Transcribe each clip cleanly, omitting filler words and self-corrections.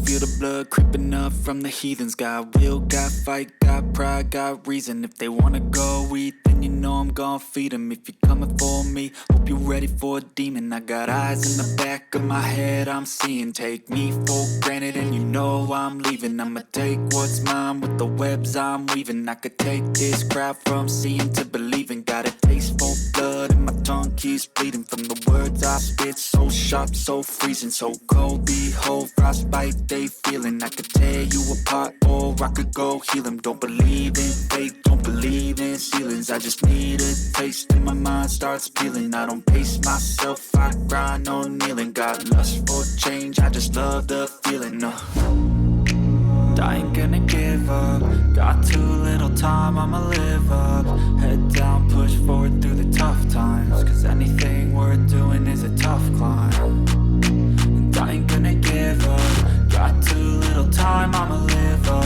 feel the blood creeping up from the heathens. Got will, got fight, got pride, got reason. If they wanna go eat, then you know I'm gon' feed them. If you're coming for me, hope you're ready for a demon. I got eyes in the back of my head, I'm seeing. Take me for granted and you know I'm leaving. I'ma take what's mine with the webs I'm weaving. I could take this crowd from seeing to believing. Got a taste for blood and my tongue keeps bleeding from the words I spit. So sharp, so freezing, so cold. Behold, frostbite they feeling. I could tear you apart or I could go heal them. Don't believe in fate, don't believe in ceilings. I just need a taste and my mind starts peeling. I don't pace myself, I grind on kneeling. Got lust for change, I just love the feeling. I ain't gonna give up. Got too little time, I'ma live up. Head down, push forward through the tough times. Cause anything worth doing is a tough climb. And I ain't gonna give up. Got too little time, I'ma live up.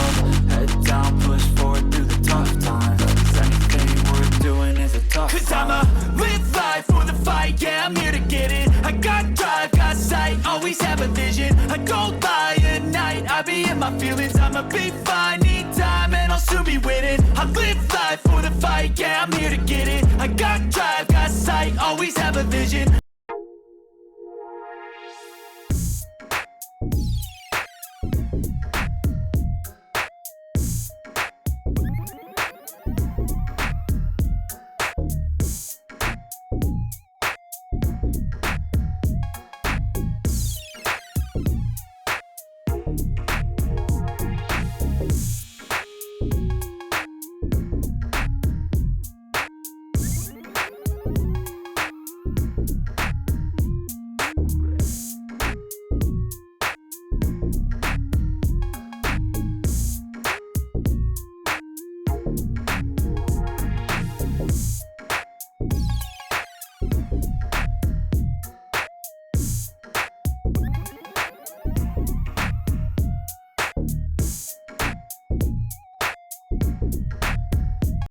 Head down, push forward through the tough times. Cause anything worth doing is a tough climb. Cause I'ma live life for the fight, yeah, I'm here to get it. I got drive, got sight, always have a vision. I don't lie at night, I be in my feelings. I'ma be fine, need time, and I'll soon be winning. I live life for the fight, yeah, I'm here to get it.